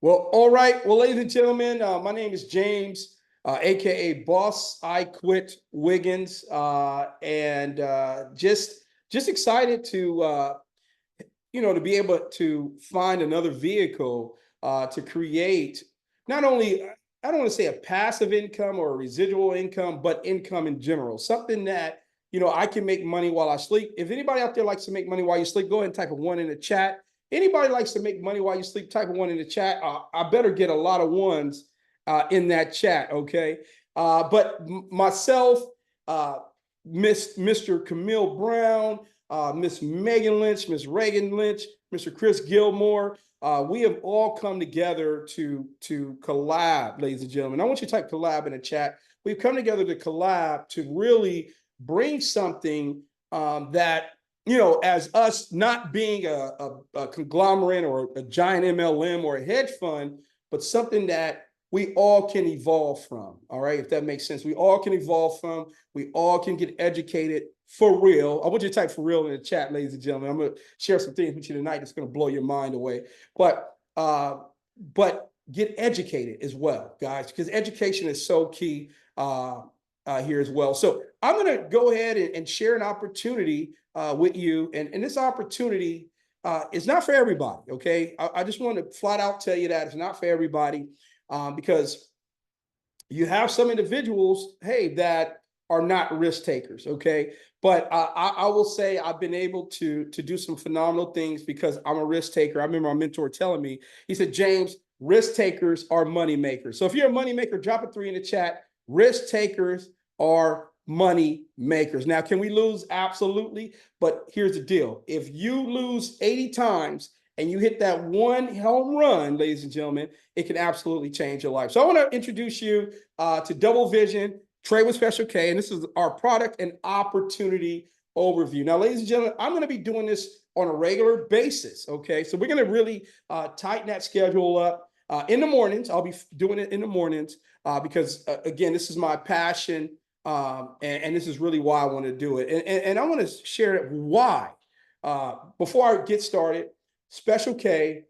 Well, all right. Well, ladies and gentlemen, my name is James, aka BossIQuit Wiggins, and just excited to to be able to find another vehicle to create not only, I don't want to say a passive income or a residual income, but income in general, something that I can make money while I sleep. If anybody out there likes to make money while you sleep, go ahead and type a one in the chat. Anybody likes to make money while you sleep, type a one in the chat. I better get a lot of ones in that chat, okay? But myself, uh, Mr. Camille Brown, Miss Megan Lynch, Miss Reagan Lynch, Mr. Chris Gilmore. We have all come together to collab, ladies and gentlemen. I want you to type collab in the chat. We've come together to collab to really bring something that, as us not being a conglomerate or a giant MLM or a hedge fund, but something that we all can evolve from. All right, if that makes sense. We all can evolve from, we all can get educated for real. I want you to type for real in the chat, ladies and gentlemen. I'm going to share some things with you tonight that's going to blow your mind away. But get educated as well, guys, because education is so key here as well. So I'm going to go ahead and share an opportunity with you. And this opportunity is not for everybody, okay? I just want to flat out tell you that it's not for everybody because you have some individuals, hey, that are not risk takers, okay? But I will say I've been able to do some phenomenal things because I'm a risk taker. I remember my mentor telling me, he said, James, risk takers are money makers. So if you're a money maker, drop a 3 in the chat. Risk takers are money makers. Now, can we lose? Absolutely. But here's the deal. If you lose 80 times and you hit that one home run, ladies and gentlemen, it can absolutely change your life. So I want to introduce you to Double Vision, Trade with Special K, and this is our product and opportunity overview. Now, ladies and gentlemen, I'm going to be doing this on a regular basis, okay? So we're going to really tighten that schedule up. In the mornings, I'll be doing it in the mornings because, again, this is my passion, and this is really why I want to do it. And I want to share why. Before I get started, Special K,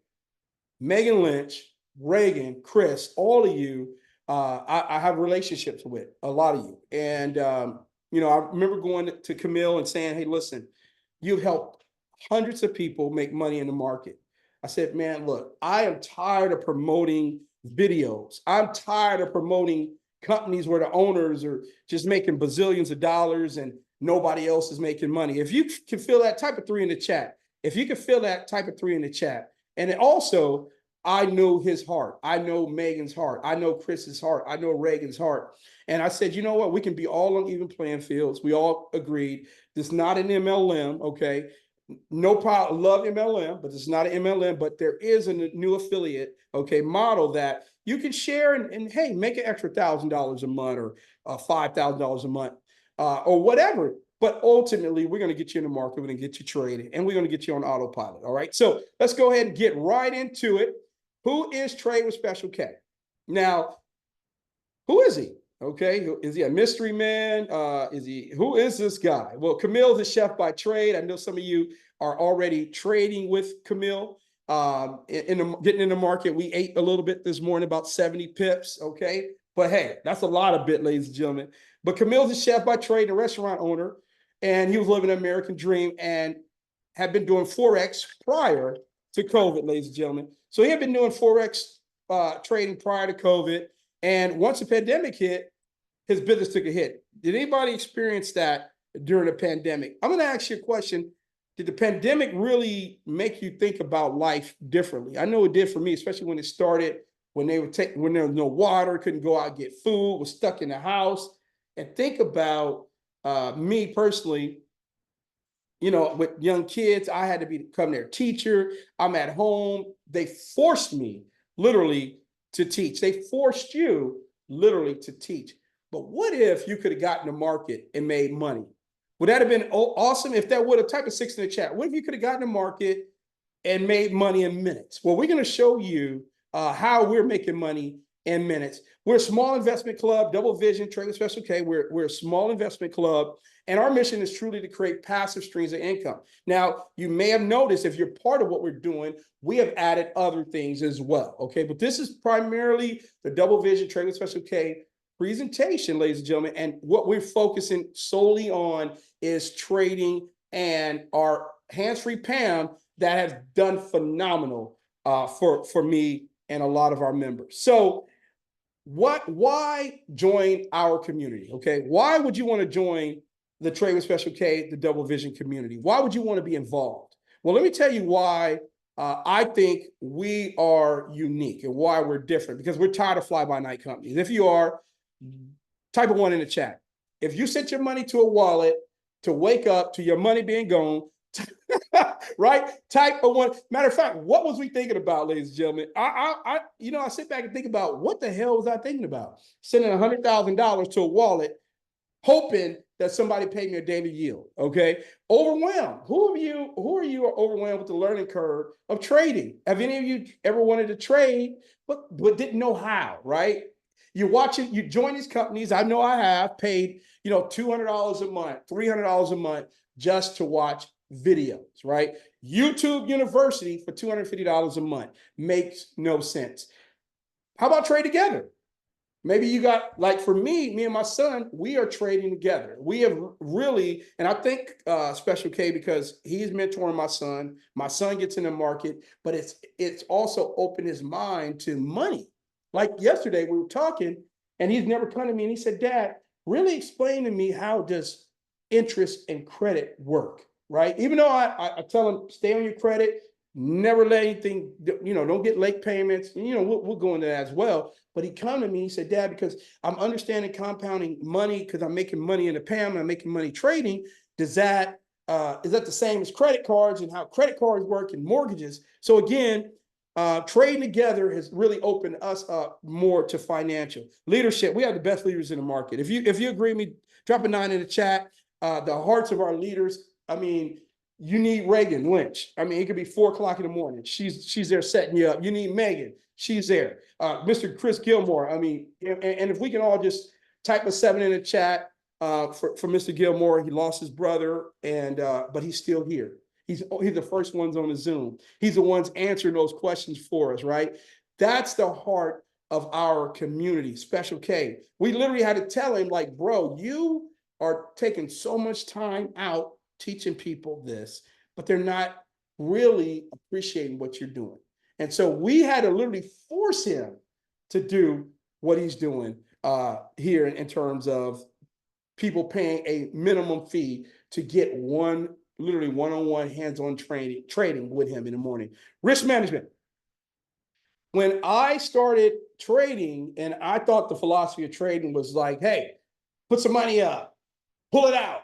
Megan Lynch, Reagan, Chris, all of you, I have relationships with a lot of you. And, I remember going to Camille and saying, hey, listen, you've helped hundreds of people make money in the market. I said, man, look, I am tired of promoting videos. I'm tired of promoting companies where the owners are just making bazillions of dollars and nobody else is making money. If you can feel that, type of 3 in the chat. If you can feel that, type of 3 in the chat. And it also, I know his heart. I know Megan's heart. I know Chris's heart. I know Reagan's heart. And I said, you know what? We can be all on even playing fields. We all agreed. This is not an MLM, okay? No problem. Love MLM, but it's not an MLM. But there is a new affiliate, okay, model that you can share and hey, make an extra $1,000 a month or $5,000 a month or whatever. But ultimately, we're going to get you in the market. We're going to get you trading, and we're going to get you on autopilot. All right. So let's go ahead and get right into it. Who is Trade with Special K? Now, who is he? Okay, is he a mystery man? Who is this guy? Well, Camille's a chef by trade. I know some of you are already trading with Camille. Getting in the market, we ate a little bit this morning, about 70 pips. Okay, but hey, that's a lot of bit, ladies and gentlemen. But Camille's a chef by trade, a restaurant owner, and he was living an American dream and had been doing forex prior to COVID, ladies and gentlemen. So he had been doing forex trading prior to COVID, and once the pandemic hit, his business took a hit. Did anybody experience that during the pandemic? I'm going to ask you a question. Did the pandemic really make you think about life differently? I know it did for me, especially when it started, when there was no water, couldn't go out and get food, was stuck in the house. And think about me personally, with young kids, I had to become their teacher. I'm at home. They forced me literally to teach. They forced you literally to teach. But what if you could have gotten to market and made money? Would that have been awesome? If that would have, type of 6 in the chat. What if you could have gotten to market and made money in minutes? Well, we're going to show you how we're making money in minutes. We're a small investment club, Double Vision, Trade with Special K. We're a small investment club. And our mission is truly to create passive streams of income. Now, you may have noticed if you're part of what we're doing, we have added other things as well. Okay, but this is primarily the Double Vision Trade with Special K presentation, ladies and gentlemen. And what we're focusing solely on is trading and our hands-free pamm that has done phenomenal for me and a lot of our members. So why join our community? Okay, why would you want to join the Trade with Special K, the Double Vision community? Why would you want to be involved? Well, let me tell you why I think we are unique and why we're different, because we're tired of fly-by-night companies. If you are, type a 1 in the chat. If you sent your money to a wallet to wake up to your money being gone, right? Type a 1. Matter of fact, what was we thinking about, ladies and gentlemen? I sit back and think about what the hell was I thinking about? Sending $100,000 to a wallet, hoping that somebody paid me a daily yield. Okay, overwhelmed. Who are you are overwhelmed with the learning curve of trading? Have any of you ever wanted to trade but didn't know how? Right? You're watching. You join these companies. I know I have paid $200 a month, $300 a month just to watch videos, right? YouTube University for $250 a month makes no sense. How about trade together? Maybe you got, like for me and my son, we are trading together. We have really, and I think Special K, because he's mentoring my son. My son gets in the market, but it's also opened his mind to money. Like yesterday, we were talking, and he's never come to me, and he said, "Dad, really explain to me how does interest and credit work?" Right? Even though I tell him, stay on your credit, never let anything, don't get late payments. We'll go into that as well. But he come to me, he said, "Dad, because I'm understanding compounding money because I'm making money in the pamm and I'm making money trading. Is that the same as credit cards and how credit cards work and mortgages?" So again, trading together has really opened us up more to financial leadership. We have the best leaders in the market. If you agree with me, drop a 9 in the chat. The hearts of our leaders. I mean, you need Reagan Lynch. I mean, it could be 4 o'clock in the morning. She's there setting you up. You need Megan. She's there. Mr. Chris Gilmore. I mean, and if we can all just type a 7 in the chat for Mr. Gilmore. He lost his brother, but he's still here. He's the first ones on the Zoom. He's the ones answering those questions for us, right? That's the heart of our community, Special K. We literally had to tell him, like, bro, you are taking so much time out teaching people this, but they're not really appreciating what you're doing. And so we had to literally force him to do what he's doing here in terms of people paying a minimum fee to get literally one-on-one hands-on trading with him in the morning. Risk management. When I started trading, and I thought the philosophy of trading was like, hey, put some money up, pull it out.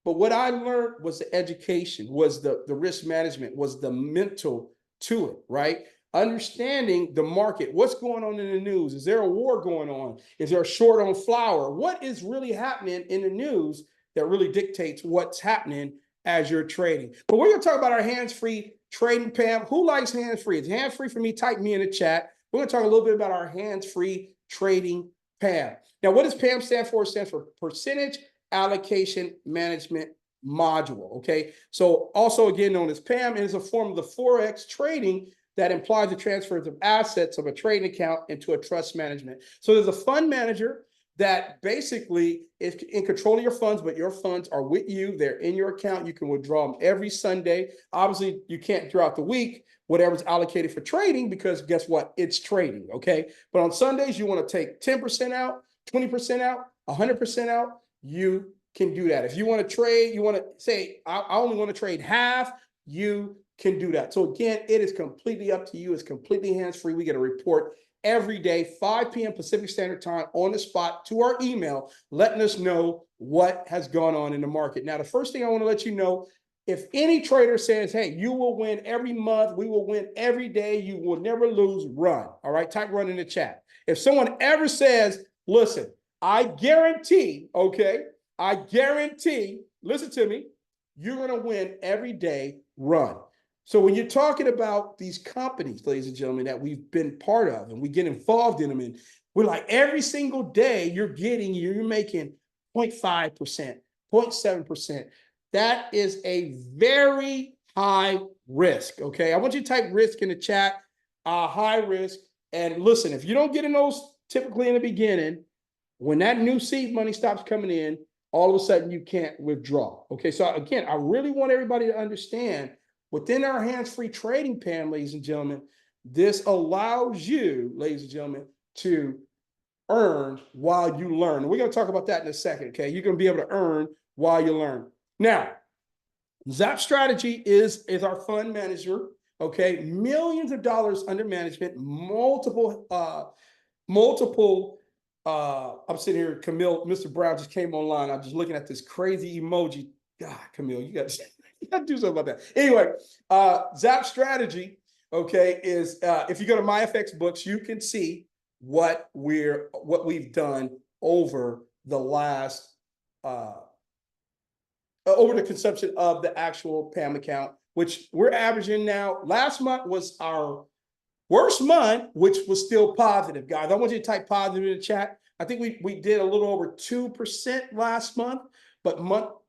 But what I learned was the education, was the risk management, was the mental to it, right? Understanding the market, what's going on in the news? Is there a war going on? Is there a short on flour? What is really happening in the news that really dictates what's happening as you're trading? But we're going to talk about our hands-free trading, pamm. Who likes hands-free? It's hands-free for me. Type me in the chat. We're going to talk a little bit about our hands-free trading, pamm. Now, what does pamm stand for? It stands for Percentage Allocation Management Module. Okay, so also again known as pamm, is a form of the forex trading that implies the transfers of assets of a trading account into a trust management. So there's a fund manager that basically is in control of your funds, but your funds are with you. They're in your account. You can withdraw them every Sunday. Obviously, you can't throughout the week, whatever's allocated for trading, because guess what? It's trading. Okay, but on Sundays, you want to take 10% out, 20% out, 100% out. You can do that. If you want to trade, you want to say, I only want to trade half, you can do that. So again, it is completely up to you. It's completely hands-free. We get a report every day, 5 p.m. Pacific Standard Time, on the spot to our email, letting us know what has gone on in the market. Now, the first thing I want to let you know, if any trader says, hey, you will win every month, we will win every day, you will never lose, run. All right, type run in the chat. If someone ever says, listen, I guarantee, okay, I guarantee, listen to me, you're going to win every day, run. So when you're talking about these companies, ladies and gentlemen, that we've been part of and we get involved in them, and we're like, every single day you're making 0.5%, 0.7%. That is a very high risk, okay? I want you to type risk in the chat, high risk. And listen, if you don't get in those typically in the beginning, when that new seed money stops coming in, all of a sudden you can't withdraw. Okay, so again, I really want everybody to understand within our hands-free trading plan, ladies and gentlemen, this allows you, ladies and gentlemen, to earn while you learn. We're going to talk about that in a second, okay? You're going to be able to earn while you learn. Now, Zapz Strategy is our fund manager, okay? Millions of dollars under management, multiple I'm sitting here, Camille, Mr. Brown just came online. I'm just looking at this crazy emoji. God, Camille, you got to do something about that. Anyway, Zapz Strategy, okay, is if you go to MyFX books, you can see what we've done over the last over the consumption of the actual PAM account, which we're averaging now. Last month was our worst month, which was still positive, guys. I want you to type positive in the chat. I think we did a little over 2% last month, but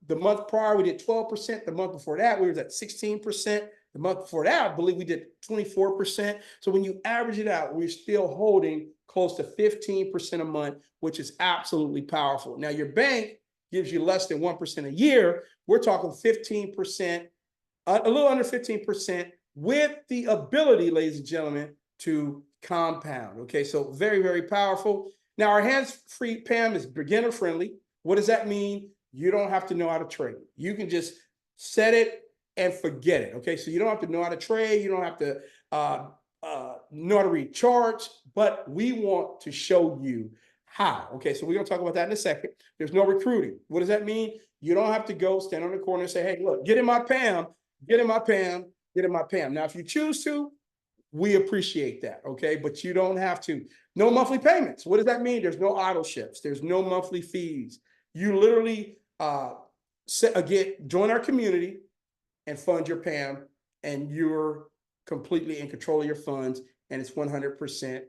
the month prior we did 12%. The month before that we were at 16%. The month before that, I believe we did 24%. So when you average it out, we're still holding close to 15% a month, which is absolutely powerful. Now your bank gives you less than 1% a year. We're talking 15%, a little under 15%. With the ability, ladies and gentlemen, to compound. Okay, so very, very powerful. Now, our hands-free PAM is beginner friendly. What does that mean? You don't have to know how to trade. You can just set it and forget it. Okay, so you don't have to know how to trade. You don't have to know how to read charts, but we want to show you how. Okay, so we're going to talk about that in a second. There's no recruiting. What does that mean? You don't have to go stand on the corner and say, hey, look, get in my PAM, get in my PAM, get in my PAM. Now, if you choose to, we appreciate that, okay? But you don't have to. No monthly payments. What does that mean? There's no auto ships. There's no monthly fees. You literally join our community and fund your PAM, and you're completely in control of your funds, and it's 100%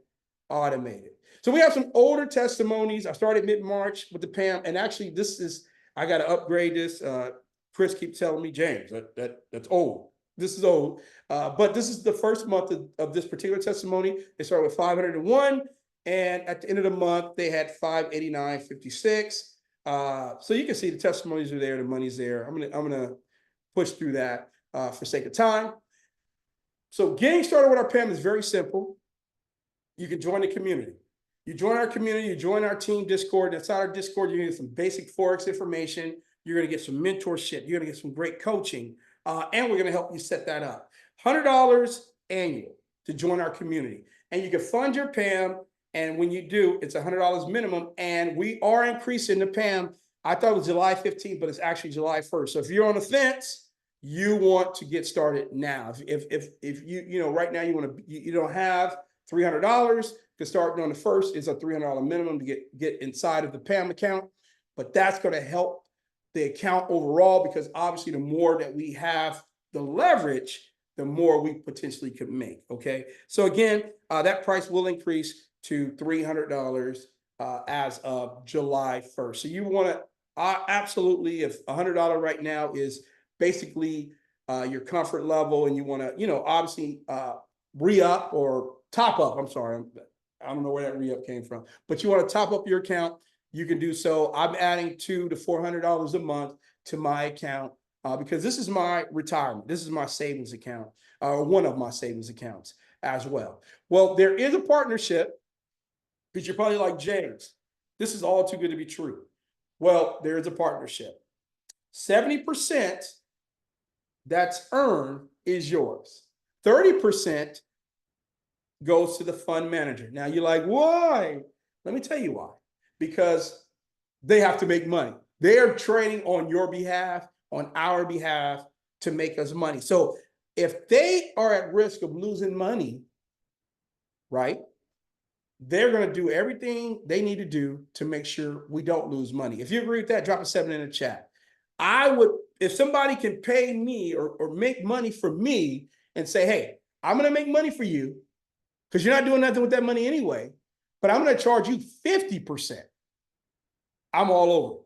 automated. So we have some older testimonies. I started mid-March with the PAM, and actually I got to upgrade this. Chris keeps telling me, James, that's old. This is old, but this is the first month of this particular testimony. They started with 501, and at the end of the month, they had 589.56. So you can see the testimonies are there, the money's there. I'm gonna push through that for sake of time. So getting started with our PAM is very simple. You can join the community. You join our community, you join our team Discord. Inside our Discord, you're gonna get some basic forex information. You're gonna get some mentorship. You're gonna get some great coaching. And we're going to help you set that up. $100 annual to join our community. And you can fund your PAM. And when you do, it's $100 minimum. And we are increasing the PAM. I thought it was July 15th, but it's actually July 1st. So if you're on the fence, you want to get started now. If you right now you don't have $300 to start on the 1st, it's a $300 minimum to get inside of the PAM account. But that's going to help the account overall, because obviously the more that we have the leverage, the more we potentially could make. Okay, so again, that price will increase to $300 as of July 1st. So you want to absolutely, if $100 right now is basically your comfort level, and you want to obviously re-up or top up, I'm sorry, I don't know where that re-up came from, but you want to top up your account, you can do so. I'm adding $200 to $400 a month to my account because this is my retirement. This is my savings account, or one of my savings accounts as well. Well, there is a partnership, because you're probably like, James, this is all too good to be true. Well, there is a partnership. 70% that's earned is yours. 30% goes to the fund manager. Now you're like, why? Let me tell you why. Because they have to make money. They are trading on your behalf, on our behalf, to make us money. So if they are at risk of losing money, right, they're going to do everything they need to do to make sure we don't lose money. If you agree with that, drop a 7 in the chat. I would, if somebody can pay me or make money for me and say, hey, I'm going to make money for you because you're not doing nothing with that money anyway, but I'm going to charge you 50%. I'm all over.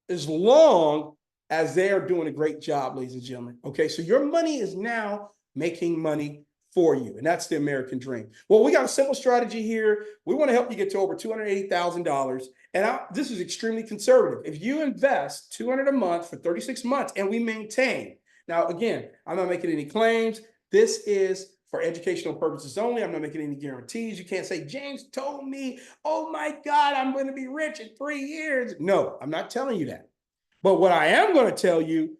as long as they are doing a great job, ladies and gentlemen. Okay, so your money is now making money for you, and that's the American dream. Well, we got a simple strategy here. We want to help you get to over $280,000, and this is extremely conservative. If you invest $200 a month for 36 months, and we maintain. Now, again, I'm not making any claims. This is for educational purposes only. I'm not making any guarantees. You can't say, James told me, oh my God, I'm going to be rich in 3 years. No, I'm not telling you that. But what I am going to tell you,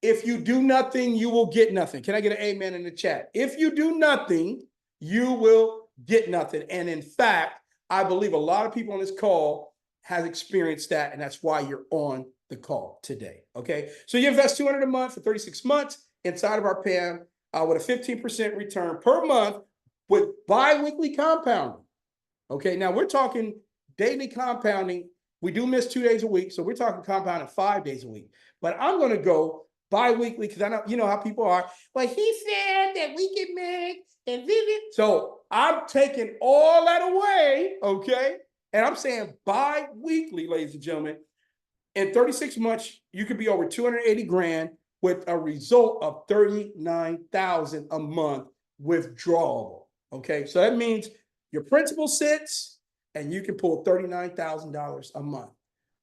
if you do nothing, you will get nothing. Can I get an amen in the chat? If you do nothing, you will get nothing. And in fact, I believe a lot of people on this call has experienced that, and that's why you're on the call today, okay? So you invest $200 a month for 36 months inside of our pamm with a 15% return per month with bi-weekly compounding, okay? Now, we're talking daily compounding. We do miss 2 days a week, so we're talking compounding 5 days a week. But I'm going to go bi-weekly because I know, you know how people are. Well, he said that we get married and visit. So I'm taking all that away, okay? And I'm saying bi-weekly, ladies and gentlemen. In 36 months, you could be over 280 grand with a result of 39,000 a month withdrawable, okay? So that means your principal sits and you can pull $39,000 a month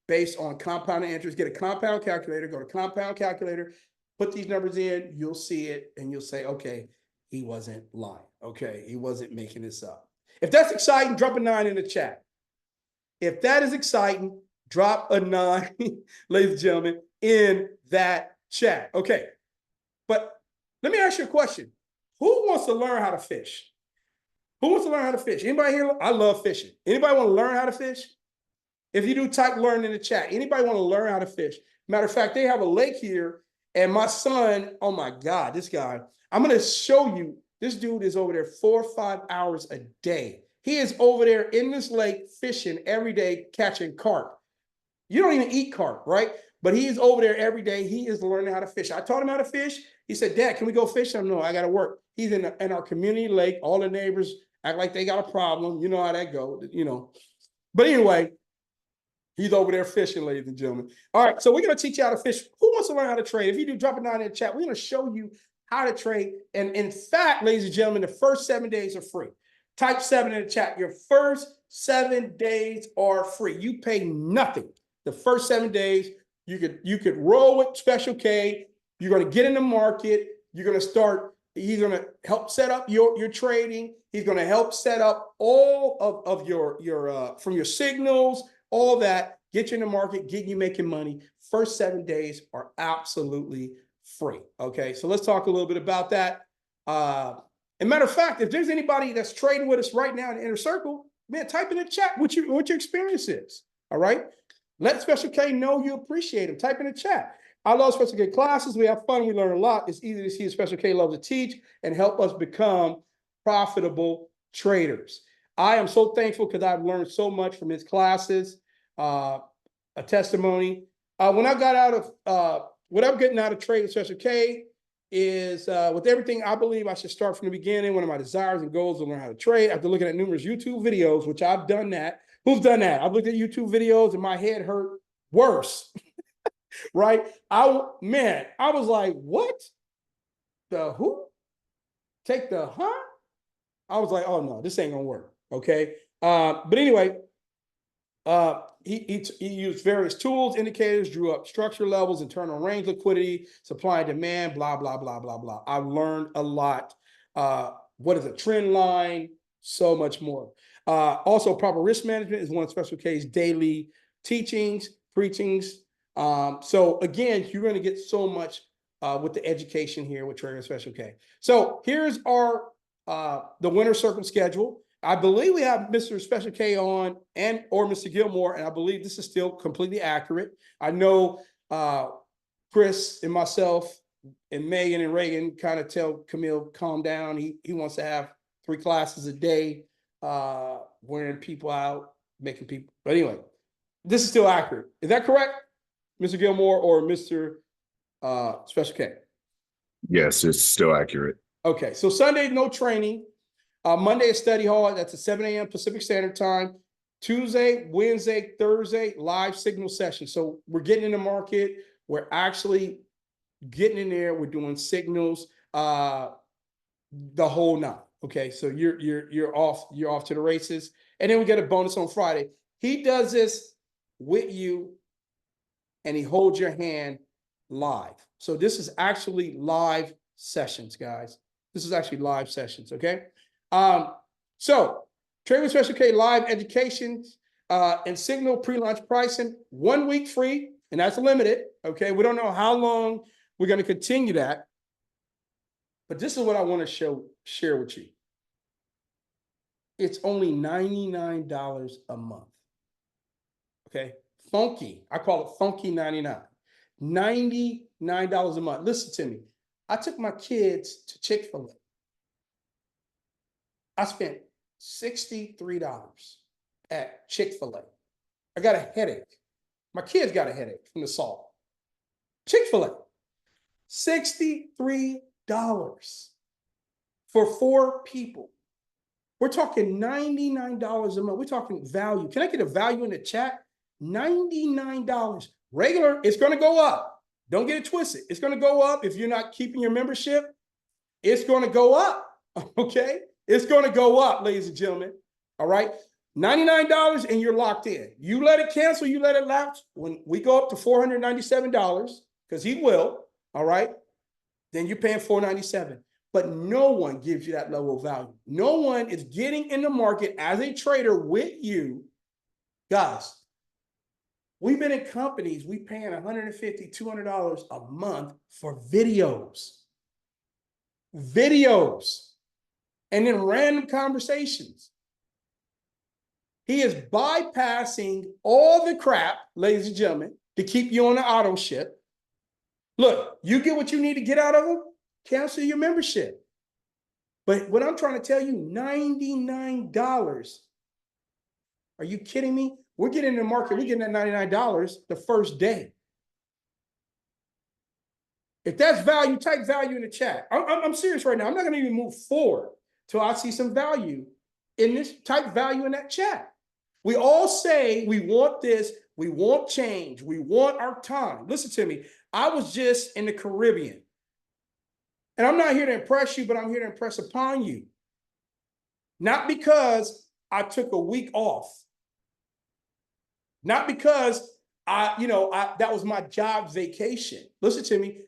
based on compounding interest. Get a compound calculator, go to compound calculator, put these numbers in, you'll see it, and you'll say, okay, he wasn't lying. Okay, he wasn't making this up. If that's exciting, drop a 9 in the chat. If that is exciting, drop a 9, ladies and gentlemen, in that chat. Okay, but let me ask you a question. Who wants to learn how to fish? Who wants to learn how to fish? Anybody here? I love fishing. Anybody want to learn how to fish? If you do, type learn in the chat. Anybody want to learn how to fish? Matter of fact, they have a lake here, and my son, oh my God, this guy, I'm going to show you, this dude is over there 4 or 5 hours a day. He is over there in this lake fishing every day, catching carp. You don't even eat carp, right? But he is over there every day. He is learning how to fish. I taught him how to fish. He said, Dad, can we go fishing? No, I got to work. He's in our community lake. All the neighbors act like they got a problem. You know how that goes, you know. But anyway, he's over there fishing, ladies and gentlemen. All right, so we're going to teach you how to fish. Who wants to learn how to trade? If you do, drop it down in the chat. We're going to show you how to trade. And in fact, ladies and gentlemen, the first 7 days are free. Type 7 in the chat. Your first 7 days are free. You pay nothing. The first 7 days, you could roll with Special K. You're going to get in the market. You're going to start. He's going to help set up your trading. He's going to help set up all of your from your signals, all that, get you in the market, get you making money. First 7 days are absolutely free. Okay, so let's talk a little bit about that. And matter of fact, if there's anybody that's trading with us right now in the inner circle, man, type in the chat what your experience is. All right, let Special K know you appreciate him. Type in the chat. I love Special K classes. We have fun. We learn a lot. It's easy to see Special K loves to teach and help us become profitable traders. I am so thankful because I've learned so much from his classes. A testimony. When I got out of what I'm getting out of trade with Special K is with everything, I believe I should start from the beginning. One of my desires and goals to learn how to trade after looking at numerous YouTube videos, which I've done that. Who's done that? I've looked at YouTube videos and my head hurt worse. Right? I was like, what? The who? Take the huh? I was like, oh no, this ain't gonna work. Okay. But anyway, he used various tools, indicators, drew up structure levels, internal range liquidity, supply and demand, blah, blah, blah, blah, blah. I learned a lot. What is a trend line? So much more. Also, proper risk management is one of Special K's daily teachings, preachings. So again, you're going to get so much with the education here with Trading Special K. So here's our the winter circle schedule. I believe we have Mr. Special K on or Mr. Gilmore, and I believe this is still completely accurate. I know Chris and myself and Megan and Reagan kind of tell Camille, calm down. He wants to have 3 classes a day, wearing people out, making people. But anyway, this is still accurate. Is that correct, Mr. Gilmore or Mr. Special K? Yes, it's still accurate. Okay, so Sunday, no training. Monday is study hall. That's at 7 a.m. Pacific Standard Time. Tuesday, Wednesday, Thursday, live signal session. So we're getting in the market. We're actually getting in there. We're doing signals, the whole nine. Okay, so you're off to the races, and then we get a bonus on Friday. He does this with you, and he holds your hand live. So this is actually live sessions, guys. This is actually live sessions. Okay, so Trade with Special K live education and signal pre-launch pricing, 1 week free, and that's limited. Okay, we don't know how long we're going to continue that, but this is what I want to share with you. It's only $99 a month. Okay, funky. I call it funky 99. $99 a month. Listen to me. I took my kids to Chick-fil-A. I spent $63 at Chick-fil-A. I got a headache. My kids got a headache from the salt. Chick-fil-A, $63 for 4 people. We're talking $99 a month. We're talking value. Can I get a value in the chat? $99. Regular, it's going to go up. Don't get it twisted. It's going to go up if you're not keeping your membership. It's going to go up. Okay? It's going to go up, ladies and gentlemen. All right? $99 and you're locked in. You let it cancel, you let it lapse. When we go up to $497, because he will, all right, then you're paying $497. But no one gives you that level of value. No one is getting in the market as a trader with you. Guys, we've been in companies, we paying $150, $200 a month for videos. Videos. And then random conversations. He is bypassing all the crap, ladies and gentlemen, to keep you on the auto ship. Look, you get what you need to get out of him, cancel your membership. But what I'm trying to tell you, $99. Are you kidding me? We're getting in the market, we're getting at $99 the first day. If that's value, type value in the chat. I'm serious right now. I'm not going to even move forward till I see some value in this. Type value in that chat. We all say we want this, we want change, we want our time. Listen to me. I was just in the Caribbean. And I'm not here to impress you, but I'm here to impress upon you. Not because I took a week off. Not because that was my job vacation. Listen to me.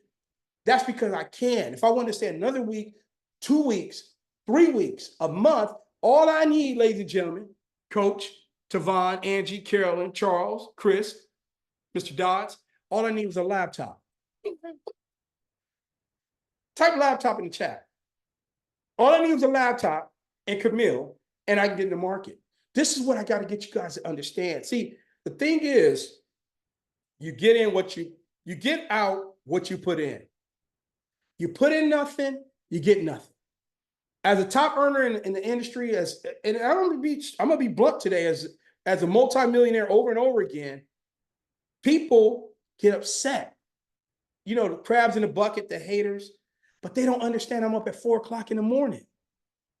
That's because I can. If I want to stay another week, 2 weeks, 3 weeks, a month, all I need, ladies and gentlemen, Coach, Tavon, Angie, Carolyn, Charles, Chris, Mr. Dodds, all I need was a laptop. Type laptop in the chat. All I need was a laptop and Camille, and I can get in the market. This is what I got to get you guys to understand. See, the thing is, you get in you get out what you put in. You put in nothing, you get nothing. As a top earner in the industry, and I'm gonna be blunt today, as a multimillionaire over and over again, people get upset. You know, the crabs in the bucket, the haters, but they don't understand I'm up at 4 o'clock in the morning.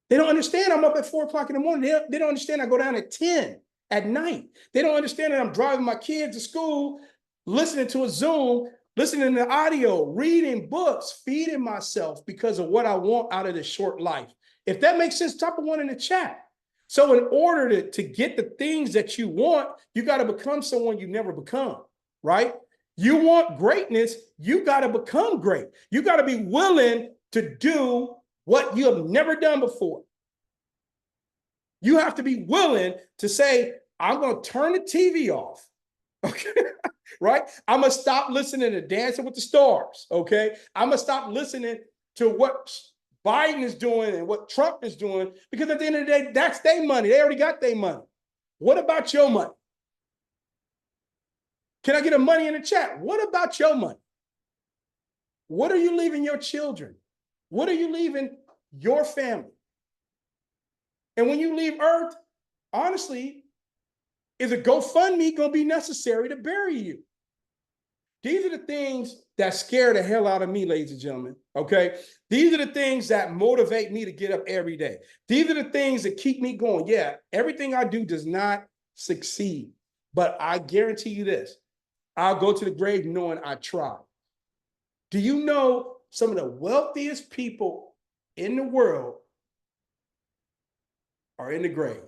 They don't understand I'm up at 4 o'clock in the morning. They don't understand I go down at 10 at night. They don't understand that I'm driving my kids to school, listening to a Zoom, listening to audio, reading books, feeding myself because of what I want out of this short life. If that makes sense, type a 1 in the chat. So in order to get the things that you want, you got to become someone you never become, right? You want greatness, you got to become great. You got to be willing to do what you have never done before. You have to be willing to say, I'm going to turn the TV off. Okay, right? I'm going to stop listening to Dancing with the Stars. Okay, I'm going to stop listening to what Biden is doing and what Trump is doing, because at the end of the day, that's their money. They already got their money. What about your money? Can I get a money in the chat? What about your money? What are you leaving your children? What are you leaving your family? And when you leave Earth, honestly, is a GoFundMe going to be necessary to bury you? These are the things that scare the hell out of me, ladies and gentlemen, okay? These are the things that motivate me to get up every day. These are the things that keep me going. Yeah, everything I do does not succeed. But I guarantee you this, I'll go to the grave knowing I tried. Do you know some of the wealthiest people in the world are in the grave?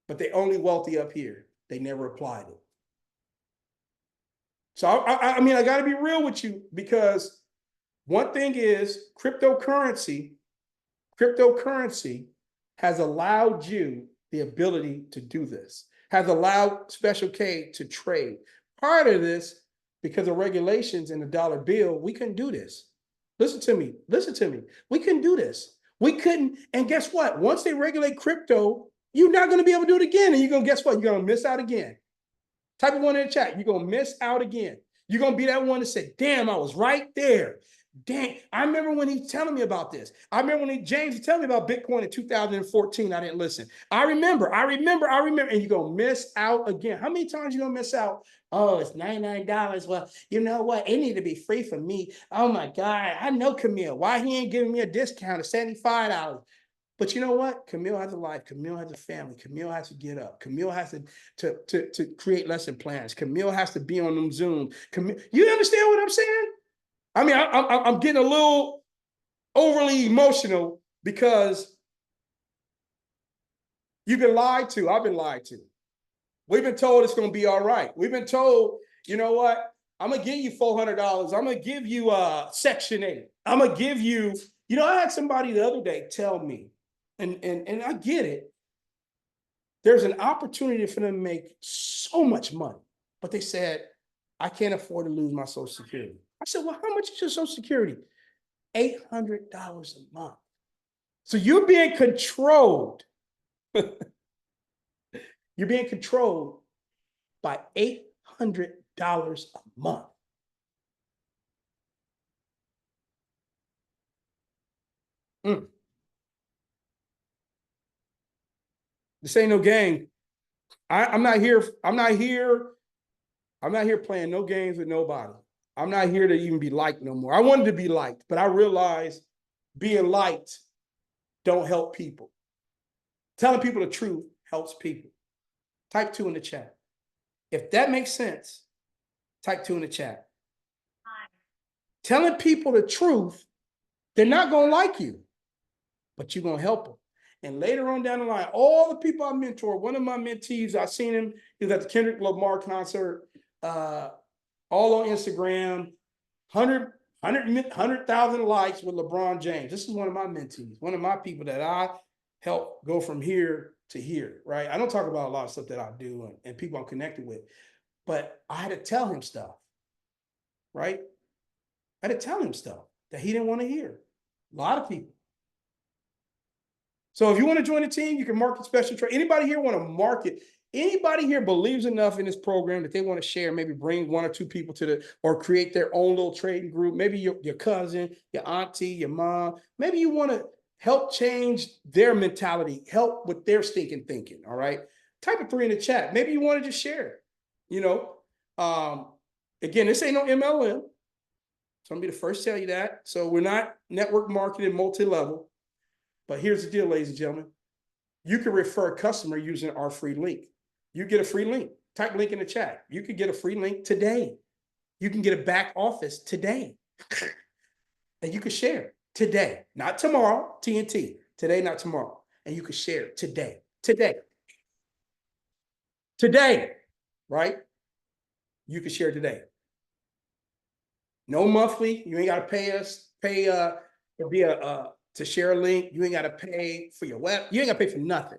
But they're only wealthy up here. They never applied it. So I mean, I got to be real with you, because one thing is cryptocurrency has allowed you the ability to do this, has allowed Special K to trade. Part of this, because of regulations and the dollar bill, we couldn't do this. Listen to me. We couldn't do this. We couldn't. And guess what? Once they regulate crypto, you're not going to be able to do it again. And you're going to, guess what? You're going to miss out again. Type of one in the chat. You're going to miss out again. You're going to be that one that said, damn, I was right there. Dang, I remember when he was telling me about this. I remember when James was telling me about Bitcoin in 2014. I didn't listen. I remember. And you're going to miss out again. How many times you going to miss out? Oh, it's $99. Well, you know what? It need to be free for me. Oh my God. I know Camille. Why he ain't giving me a discount of $75? But you know what? Camille has a life. Camille has a family. Camille has to get up. Camille has to create lesson plans. Camille has to be on them Zoom. You understand what I'm saying? I mean, I'm getting a little overly emotional because you've been lied to. I've been lied to. We've been told it's going to be all right. We've been told, you know what? I'm going to give you $400. I'm going to give you Section 8. I'm going to give you, you know, I had somebody the other day tell me, and I get it. There's an opportunity for them to make so much money, but they said, I can't afford to lose my Social Security. I said, well, how much is your Social Security? $800 a month. So you're being controlled. You're being controlled by $800 a month. This ain't no game. I'm not here playing no games with nobody. I'm not here to even be liked no more. I wanted to be liked, but I realized being liked don't help people. Telling people the truth helps people. Type 2 in the chat. If that makes sense, type 2 in the chat. Telling people the truth, they're not going to like you, but you're going to help them. And later on down the line, all the people I mentor, one of my mentees, I seen him, he was at the Kendrick Lamar concert, all on Instagram, 100,000 likes with LeBron James. This is one of my mentees, one of my people that I help go from here to here, right? I don't talk about a lot of stuff that I do and people I'm connected with, but I had to tell him stuff, right? I had to tell him stuff that he didn't want to hear. A lot of people. So if you want to join the team, you can market special trade. Anybody here want to market? Anybody here believes enough in this program that they want to share, maybe bring 1 or 2 people to or create their own little trading group. Maybe your cousin, your auntie, your mom. Maybe you want to help change their mentality, help with their stinking thinking, all right? Type a 3 in the chat. Maybe you want to just share it, you know? Again, this ain't no MLM. So I'm going to be the first to tell you that. So we're not network marketing multi-level. But here's the deal, ladies and gentlemen. You can refer a customer using our free link. You get a free link. Type link in the chat. You could get a free link today. You can get a back office today. And you can share today, not tomorrow, TNT. Today, not tomorrow. And you can share today. Today, right? You can share today. No monthly. You ain't got to pay us, to share a link. You ain't got to pay for your web. You ain't got to pay for nothing.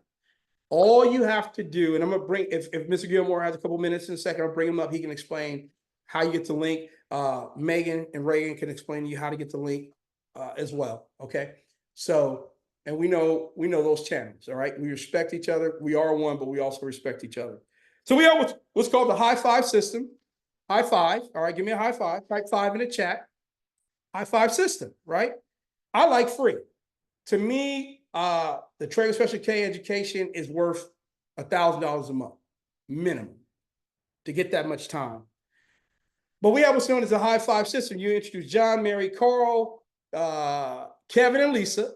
All you have to do, and I'm going to bring, if Mr. Gilmore has a couple minutes in a second, I'll bring him up. He can explain how you get the link. Megan and Reagan can explain to you how to get the link as well. Okay. So, and we know those channels. All right. We respect each other. We are one, but we also respect each other. So we have what's called the high five system. High five. All right. Give me a high five. Type 5 in the chat. High five system. Right. I like free. To me, the Trader Special K education is worth $1,000 a month, minimum, to get that much time. But we have what's known as a high five system. You introduce John, Mary, Carl, Kevin, and Lisa.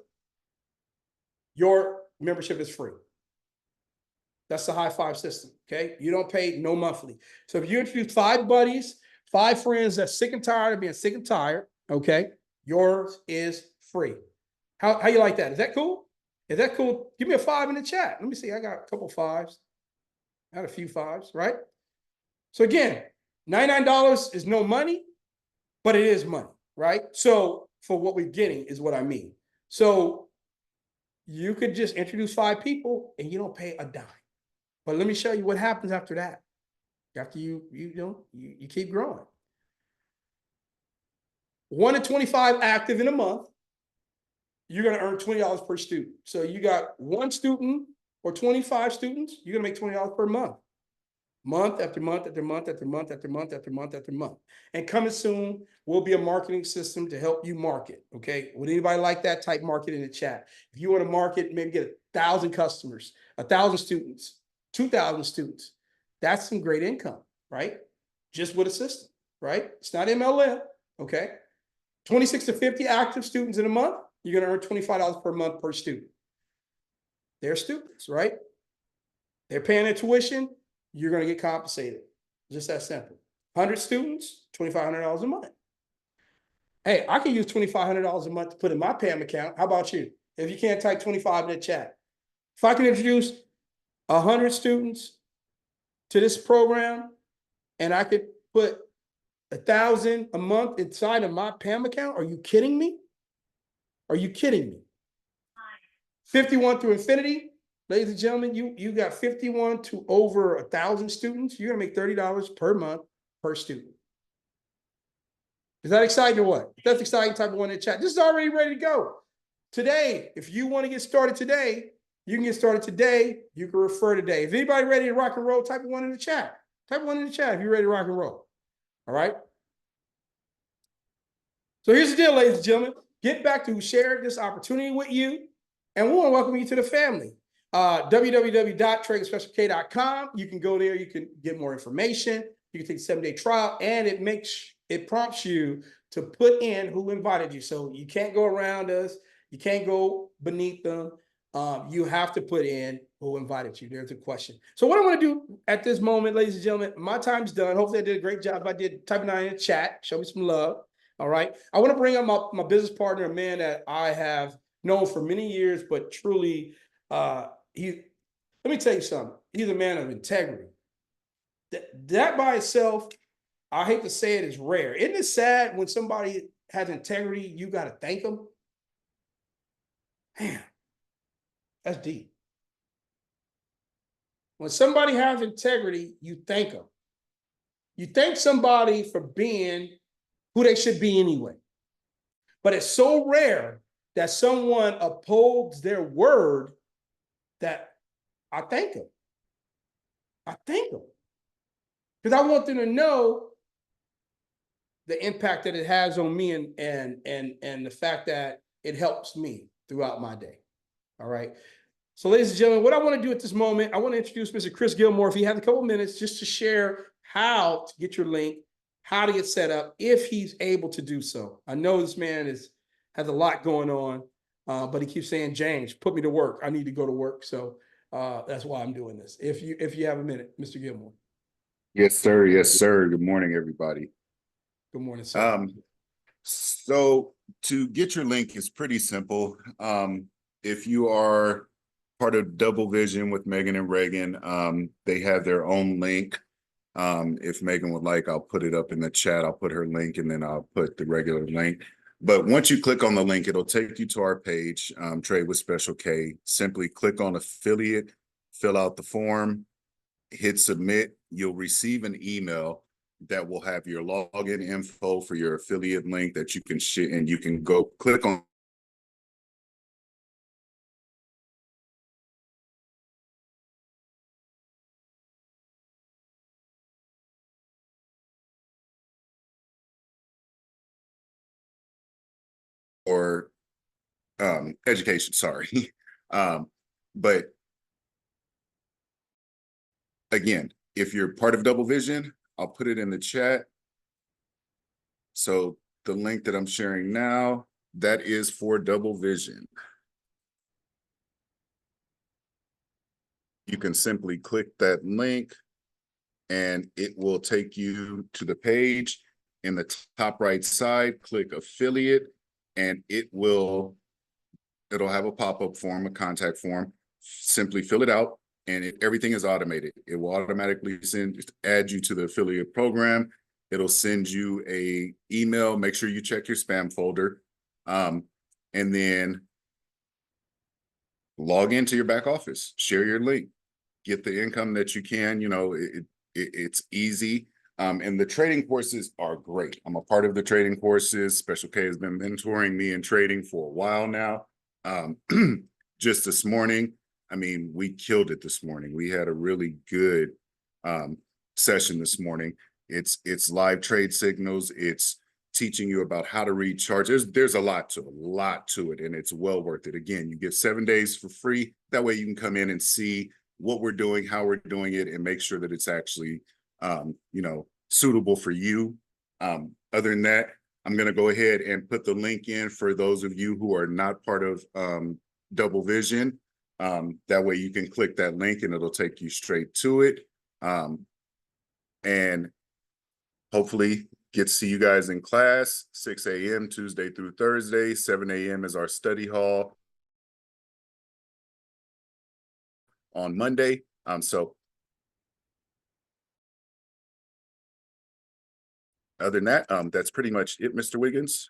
Your membership is free. That's the high five system. Okay. You don't pay no monthly. So if you introduce 5 buddies, 5 friends that's sick and tired of being sick and tired, okay, yours is free. How you like that? Is that cool? Is that cool? Give me a 5 in the chat. Let me see. I got a couple 5s. I had a few 5s, right? So again, $99 is no money, but it is money, right? So for what we're getting is what I mean. So you could just introduce 5 people and you don't pay a dime. But let me show you what happens after that. After you keep growing. 1 to 25 active in a month, you're going to earn $20 per student. So you got 1 student or 25 students, you're going to make $20 per month. Month after month after month after month after month after month after month. And coming soon will be a marketing system to help you market. Okay. Would anybody like that? Type market in the chat. If you want to market, maybe get 1,000 customers, 1,000 students, 2,000 students. That's some great income, right? Just with a system, right? It's not MLM. Okay. 26 to 50 active students in a month, you're going to earn $25 per month per student. They're students, right? They're paying their tuition. You're going to get compensated. Just that simple. 100 students, $2,500 a month. Hey, I can use $2,500 a month to put in my pamm account. How about you? If you can't type 25 in the chat. If I can introduce 100 students to this program and I could put 1,000 a month inside of my pamm account, are you kidding me? Are you kidding me? 51 through infinity. Ladies and gentlemen, you got 51 to over 1,000 students. You're gonna make $30 per month per student. Is that exciting or what? If that's exciting, type of one in the chat. This is already ready to go. Today, if you want to get started today, you can get started today. You can refer today. If anybody ready to rock and roll, type of one in the chat. Type 1 in the chat if you're ready to rock and roll. All right. So here's the deal, ladies and gentlemen. Get back to who shared this opportunity with you. And we want to welcome you to the family. www.tradingspecialk.com. You can go there. You can get more information. You can take a 7-day trial, and it prompts you to put in who invited you. So you can't go around us. You can't go beneath them. You have to put in who invited you. There's a question. So what I want to do at this moment, ladies and gentlemen, my time's done. Hopefully I did a great job. If I did, type it in the chat. Show me some love. All right. I want to bring up my business partner, a man that I have known for many years, but truly, let me tell you something. He's a man of integrity. That by itself, I hate to say it, is rare. Isn't it sad when somebody has integrity, you got to thank them? Man, that's deep. When somebody has integrity, you thank them. You thank somebody for being who they should be anyway. But it's so rare that someone upholds their word that I thank them. I thank them. Because I want them to know the impact that it has on me and the fact that it helps me throughout my day. All right. So ladies and gentlemen, what I want to do at this moment, I want to introduce Mr. Chris Gilmore. If he has a couple minutes just to share how to get your link, how to get set up, if he's able to do so. I know this man has a lot going on, but he keeps saying, James, put me to work. I need to go to work. So that's why I'm doing this. If you have a minute, Mr. Gilmore. Yes, sir. Yes, sir. Good morning, everybody. Good morning, sir. So to get your link is pretty simple. If you are part of Double Vision with Megan and Reagan, they have their own link. If Megan would like, I'll put it up in the chat. I'll put her link and then I'll put the regular link. But once you click on the link, it'll take you to our page, Trade with Special K. Simply click on affiliate, fill out the form, hit submit. You'll receive an email that will have your login info for your affiliate link that you can share, and you can go click on or education, sorry. But again, if you're part of Double Vision, I'll put it in the chat. So the link that I'm sharing now, that is for Double Vision. you can simply click that link and it will take you to the page. In the top right side, click affiliate, and it'll have a pop-up form, a contact form. Simply fill it out, and everything is automated. It will automatically add you to the affiliate program. It'll send you a email. Make sure you check your spam folder, and then log into your back office. Share your link. Get the income that you can. It's easy. And the trading courses are great. I'm a part of the trading courses. Special K has been mentoring me in trading for a while now. Just this morning, I mean, we killed it this morning. We had a really good session this morning. It's live trade signals. It's teaching you about how to read charts. There's a lot to it, and it's well worth it. Again, you get 7 days for free. That way you can come in and see what we're doing, how we're doing it, and make sure that it's actually suitable for you. Other than that, I'm going to go ahead and put the link in for those of you who are not part of Double Vision. That way you can click that link and it'll take you straight to it. And hopefully get to see you guys in class, 6 a.m. Tuesday through Thursday. 7 a.m. is our study hall on Monday. So other than that, that's pretty much it, Mr. Wiggins.